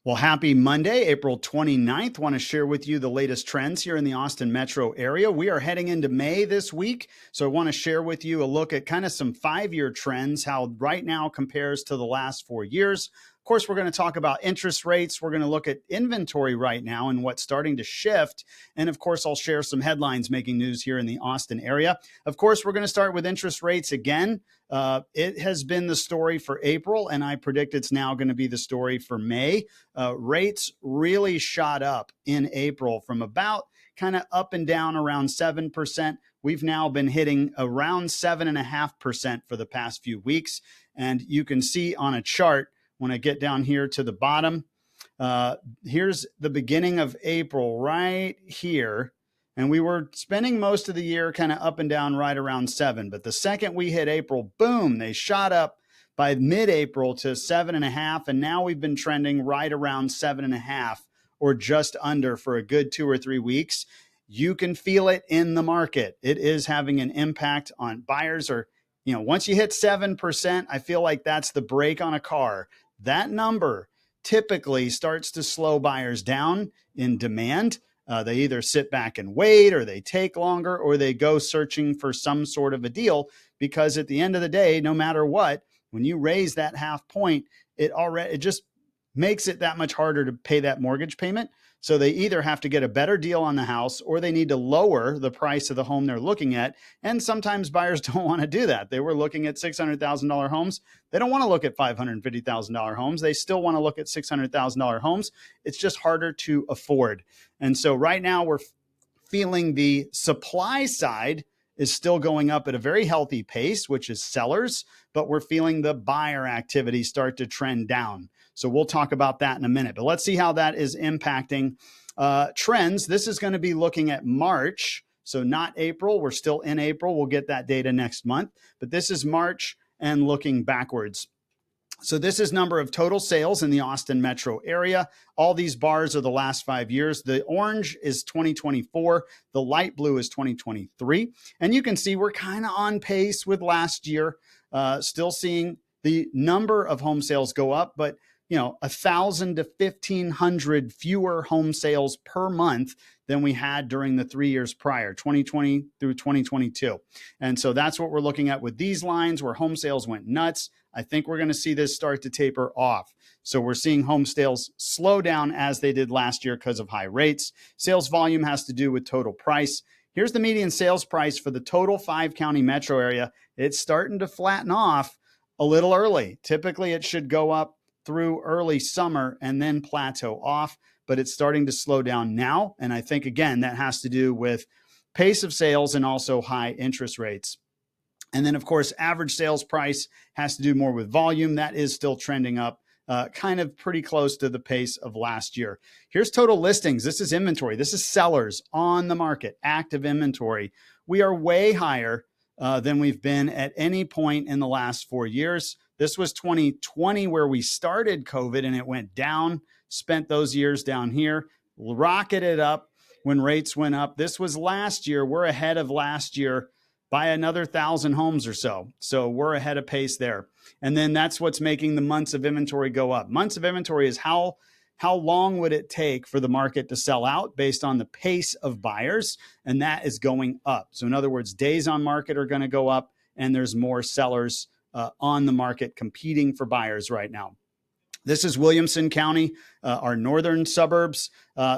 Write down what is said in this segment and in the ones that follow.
Well, happy Monday, April 29th. Want to share with you the latest trends here in the Austin metro area. We are heading into May this week, so I want to share with you a look at kind of some 5-year trends, how right now compares to the last 4 years. Of course, we're going to talk about interest rates. We're going to look at inventory right now and what's starting to shift. And of course, I'll share some headlines making news here in the Austin area. Of course, we're going to start with interest rates again. It has been the story for April, and I predict it's now going to be the story for May. Rates really shot up in April from about kind of up and down around 7%. We've now been hitting around 7.5% for the past few weeks. And you can see on a chart, when I get down here to the bottom, here's the beginning of April right here. And we were spending most of the year kind of up and down right around 7. But the second we hit April, boom, they shot up by mid-April to 7.5. And now we've been trending right around 7.5 or just under for a good 2 or 3 weeks. You can feel it in the market. It is having an impact on buyers. Or, once you hit 7%, I feel like that's the brake on a car. That number typically starts to slow buyers down in demand. They either sit back and wait, or they take longer, or they go searching for some sort of a deal, because at the end of the day, no matter what, when you raise that half point, it just makes it that much harder to pay that mortgage payment. So they either have to get a better deal on the house, or they need to lower the price of the home they're looking at. And sometimes buyers don't want to do that. They were looking at $600,000 homes. They don't want to look at $550,000 homes. They still want to look at $600,000 homes. It's just harder to afford. And so right now we're feeling the supply side is still going up at a very healthy pace, which is sellers, but we're feeling the buyer activity start to trend down. So we'll talk about that in a minute, but let's see how that is impacting trends. This is going to be looking at March, so not April. We're still in April. We'll get that data next month, but this is March and looking backwards. So this is number of total sales in the Austin metro area. All these bars are the last 5 years. The orange is 2024. The light blue is 2023. And you can see we're kind of on pace with last year, still seeing the number of home sales go up, but 1,000 to 1,500 fewer home sales per month than we had during the 3 years prior, 2020 through 2022. And so that's what we're looking at with these lines, where home sales went nuts. I think we're going to see this start to taper off. So we're seeing home sales slow down as they did last year because of high rates. Sales volume has to do with total price. Here's the median sales price for the total 5-county metro area. It's starting to flatten off a little early. Typically, it should go up through early summer and then plateau off, but it's starting to slow down now. And I think, again, that has to do with pace of sales and also high interest rates. And then, of course, average sales price has to do more with volume. That is still trending up, kind of pretty close to the pace of last year. Here's total listings. This is inventory. This is sellers on the market, active inventory. We are way higher than we've been at any point in the last 4 years. This was 2020 where we started COVID and it went down, spent those years down here, rocketed up when rates went up. This was last year. We're ahead of last year by another 1,000 homes or so. So we're ahead of pace there. And then that's what's making the months of inventory go up. Months of inventory is how long would it take for the market to sell out based on the pace of buyers, and that is going up. So in other words, days on market are going to go up, and there's more sellers on the market competing for buyers right now. This is Williamson County, our northern suburbs.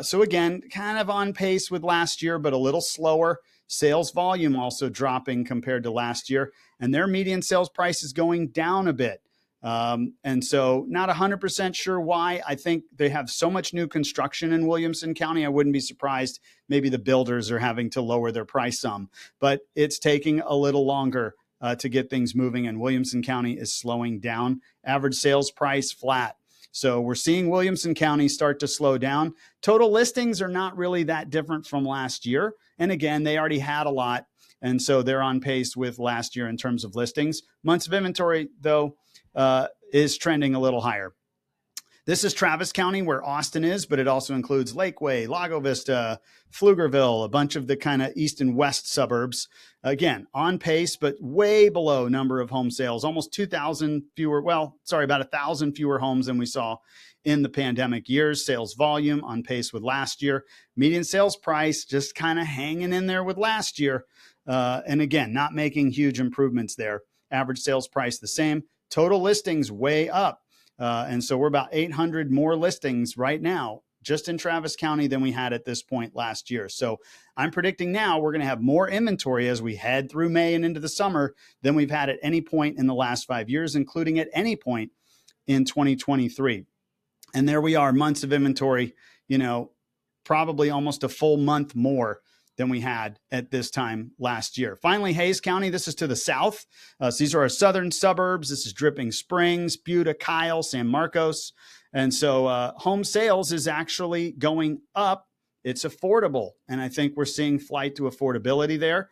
So again, kind of on pace with last year, but a little slower. Sales volume also dropping compared to last year, and their median sales price is going down a bit. And so not 100% sure why. I think they have so much new construction in Williamson County. I wouldn't be surprised. Maybe the builders are having to lower their price some, but it's taking a little longer to get things moving, and Williamson County is slowing down. Average sales price flat. So we're seeing Williamson County start to slow down. Total listings are not really that different from last year. And again, they already had a lot. And so they're on pace with last year in terms of listings. Months of inventory, though, is trending a little higher. This is Travis County where Austin is, but it also includes Lakeway, Lago Vista, Pflugerville, a bunch of the kind of east and west suburbs. Again, on pace, but way below number of home sales, almost 2,000 fewer, about 1,000 fewer homes than we saw in the pandemic years. Sales volume on pace with last year. Median sales price just kind of hanging in there with last year. And again, not making huge improvements there. Average sales price the same. Total listings way up. And so we're about 800 more listings right now just in Travis County than we had at this point last year. So I'm predicting now we're going to have more inventory as we head through May and into the summer than we've had at any point in the last 5 years, including at any point in 2023. And there we are, months of inventory, probably almost a full month more than we had at this time last year. Finally, Hays County, this is to the south. So these are our southern suburbs. This is Dripping Springs, Buda, Kyle, San Marcos. And so home sales is actually going up. It's affordable. And I think we're seeing flight to affordability there.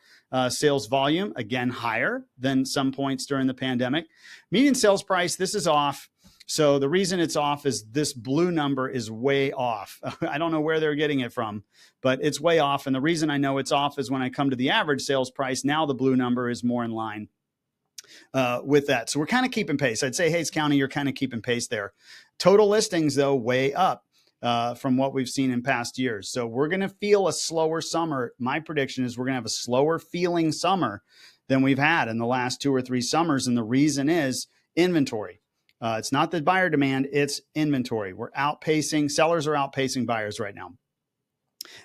Sales volume, again, higher than some points during the pandemic. Median sales price, this is off. So the reason it's off is this blue number is way off. I don't know where they're getting it from, but it's way off. And the reason I know it's off is when I come to the average sales price, now the blue number is more in line with that. So we're kind of keeping pace. I'd say Hays County, you're kind of keeping pace there. Total listings, though, way up from what we've seen in past years. So we're going to feel a slower summer. My prediction is we're going to have a slower feeling summer than we've had in the last 2 or 3 summers. And the reason is inventory. It's not the buyer demand, it's inventory. Sellers are outpacing buyers right now.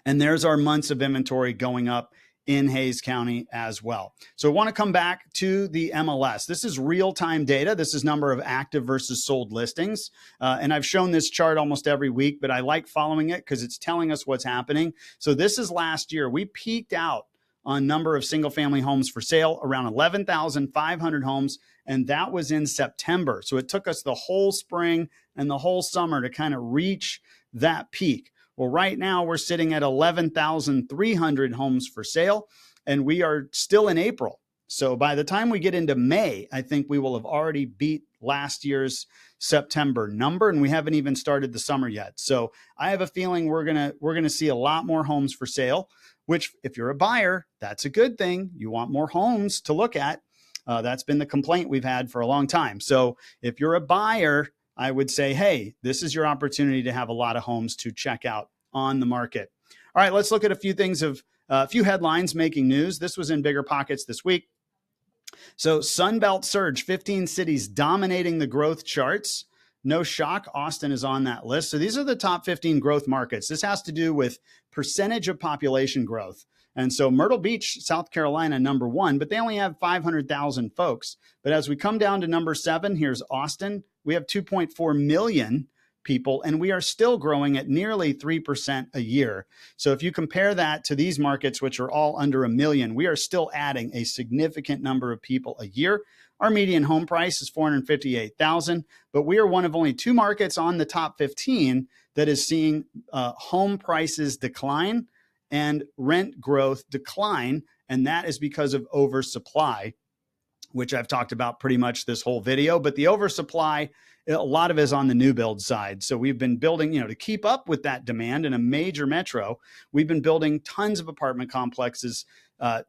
And there's our months of inventory going up in Hays County as well. So I want to come back to the MLS. This is real-time data. This is number of active versus sold listings. And I've shown this chart almost every week, but I like following it because it's telling us what's happening. So this is last year. We peaked out on number of single-family homes for sale, around 11,500 homes, and that was in September. So it took us the whole spring and the whole summer to kind of reach that peak. Well, right now we're sitting at 11,300 homes for sale, and we are still in April. So by the time we get into May, I think we will have already beat last year's September number, and we haven't even started the summer yet. So I have a feeling we're gonna see a lot more homes for sale, which if you're a buyer, that's a good thing. You want more homes to look at. That's been the complaint we've had for a long time. So if you're a buyer, I would say, hey, this is your opportunity to have a lot of homes to check out on the market. All right, let's look at a few things a few headlines making news. This was in Bigger Pockets this week. So Sunbelt surge, 15 cities dominating the growth charts. No shock, Austin is on that list. So these are the top 15 growth markets. This has to do with percentage of population growth. And so Myrtle Beach, South Carolina, number 1, but they only have 500,000 folks. But as we come down to number 7, here's Austin. We have 2.4 million people, and we are still growing at nearly 3% a year. So if you compare that to these markets, which are all under a million, we are still adding a significant number of people a year. Our median home price is $458,000, but we are one of only 2 markets on the top 15 that is seeing home prices decline and rent growth decline, and that is because of oversupply, which I've talked about pretty much this whole video. But the oversupply, a lot of it is on the new build side. So we've been building, to keep up with that demand in a major metro, we've been building tons of apartment complexes,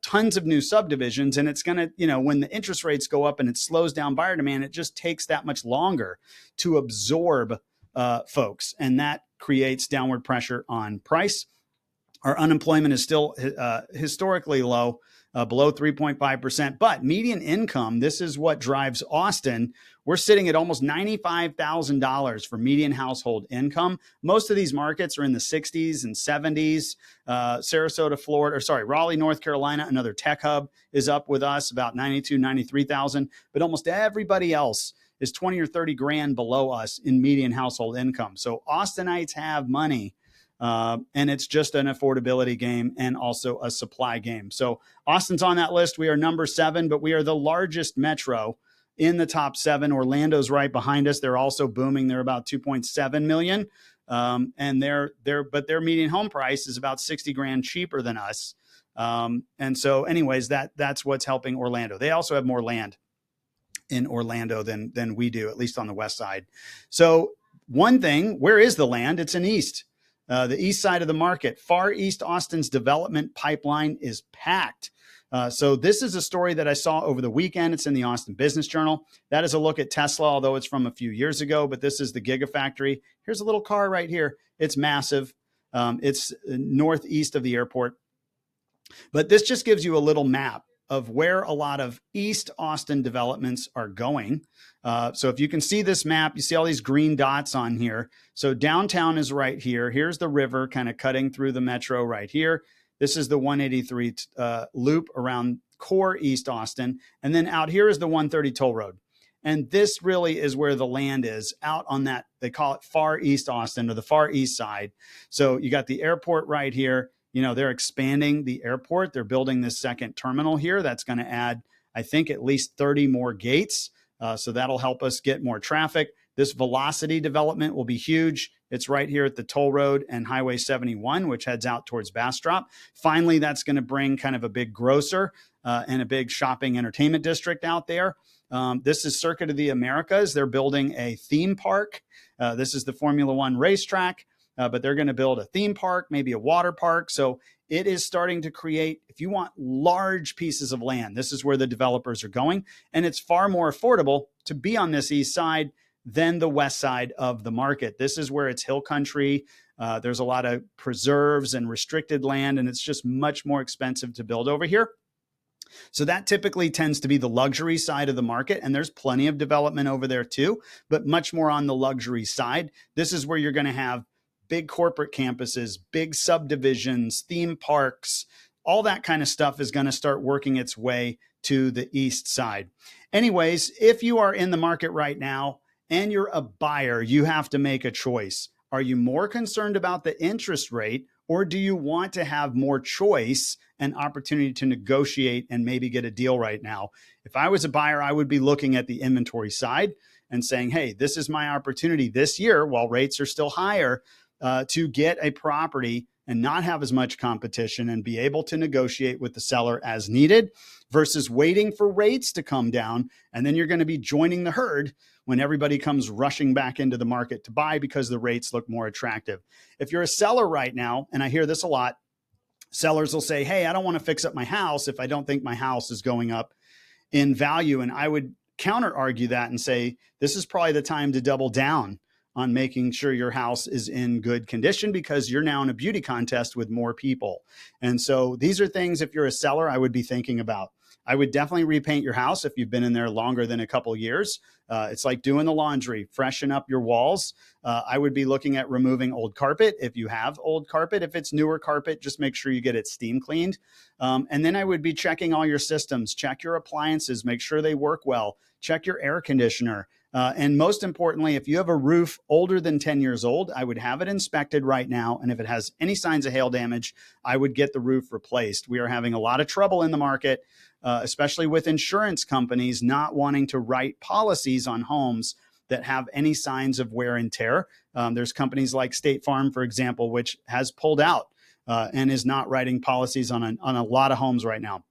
tons of new subdivisions, and it's going to, when the interest rates go up and it slows down buyer demand, it just takes that much longer to absorb folks, and that creates downward pressure on price. Our unemployment is still historically low, below 3.5%. But median income, this is what drives Austin. We're sitting at almost $95,000 for median household income. Most of these markets are in the 60s and 70s. Raleigh, North Carolina, another tech hub, is up with us about 92, 93,000. But almost everybody else is 20 or 30 grand below us in median household income. So Austinites have money. And it's just an affordability game and also a supply game. So Austin's on that list. We are number 7, but we are the largest metro in the top 7. Orlando's right behind us. They're also booming. They're about 2.7 million. And their median home price is about 60 grand cheaper than us. And so anyways, that's what's helping Orlando. They also have more land in Orlando than we do, at least on the west side. So One thing, where is the land? It's in east. The east side of the market. Far East Austin's development pipeline is packed. So this is a story that I saw over the weekend. It's in the Austin Business Journal. That is a look at Tesla, although it's from a few years ago, but this is the Gigafactory. Here's a little car right here. It's massive. It's northeast of the airport. But this just gives you a little map of where a lot of East Austin developments are going. So if you can see this map, you see all these green dots on here. So downtown is right here. Here's the river kind of cutting through the metro right here. This is the 183 loop around core East Austin. And then out here is the 130 toll road. And this really is where the land is, out on that, they call it Far East Austin, or the Far East side. So you got the airport right here. You know, they're expanding the airport. They're building this second terminal here. That's going to add, I think, at least 30 more gates. So that'll help us get more traffic. This velocity development will be huge. It's right here at the toll road and Highway 71, which heads out towards Bastrop. Finally, that's going to bring kind of a big grocer and a big shopping entertainment district out there. This is Circuit of the Americas. They're building a theme park. This is the Formula One racetrack. But they're going to build a theme park, maybe a water park. So it is starting to create, if you want large pieces of land, this is where the developers are going. And it's far more affordable to be on this east side than the west side of the market. This is where it's hill country. There's a lot of preserves and restricted land, and it's just much more expensive to build over here. So that typically tends to be the luxury side of the market. And there's plenty of development over there too, but much more on the luxury side. This is where you're going to have big corporate campuses, big subdivisions, theme parks, all that kind of stuff is going to start working its way to the east side. Anyways, if you are in the market right now and you're a buyer, you have to make a choice. Are you more concerned about the interest rate, or do you want to have more choice and opportunity to negotiate and maybe get a deal right now? If I was a buyer, I would be looking at the inventory side and saying, hey, this is my opportunity this year while rates are still higher to get a property and not have as much competition and be able to negotiate with the seller as needed, versus waiting for rates to come down. And then you're going to be joining the herd when everybody comes rushing back into the market to buy because the rates look more attractive. If you're a seller right now, and I hear this a lot, sellers will say, hey, I don't want to fix up my house if I don't think my house is going up in value. And I would counter argue that and say, this is probably the time to double down on making sure your house is in good condition, because you're now in a beauty contest with more people. And so these are things, if you're a seller, I would be thinking about. I would definitely repaint your house if you've been in there longer than a couple of years. It's like doing the laundry, freshen up your walls. I would be looking at removing old carpet if you have old carpet. If it's newer carpet, just make sure you get it steam cleaned. And then I would be checking all your systems, check your appliances, make sure they work well, check your air conditioner. And most importantly, if you have a roof older than 10 years old, I would have it inspected right now. And if it has any signs of hail damage, I would get the roof replaced. We are having a lot of trouble in the market, especially with insurance companies not wanting to write policies on homes that have any signs of wear and tear. There's companies like State Farm, for example, which has pulled out and is not writing policies on a lot of homes right now.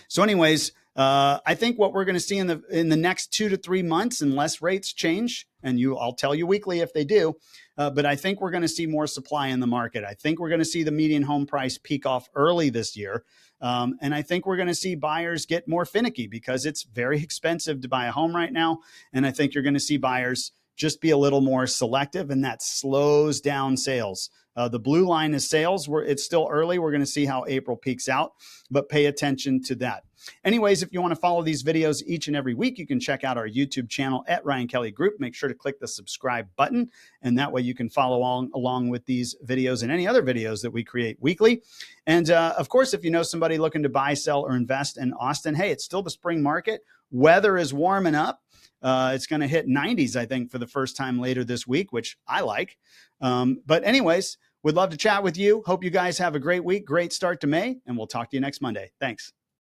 So anyways, I think what we're going to see in the next 2 to 3 months, unless rates change, and I'll tell you weekly if they do, but I think we're going to see more supply in the market. I think we're going to see the median home price peak off early this year. And I think we're going to see buyers get more finicky because it's very expensive to buy a home right now. And I think you're going to see buyers just be a little more selective, and that slows down sales. The blue line is sales. It's still early. We're going to see how April peaks out, but pay attention to that. Anyways, if you want to follow these videos each and every week, you can check out our YouTube channel at Ryan Kelly Group. Make sure to click the subscribe button, and that way you can follow along with these videos and any other videos that we create weekly. And of course, if you know somebody looking to buy, sell, or invest in Austin, hey, it's still the spring market. Weather is warming up. It's going to hit 90s, I think, for the first time later this week, which I like. But anyways, would love to chat with you. Hope you guys have a great week, great start to May, and we'll talk to you next Monday. Thanks.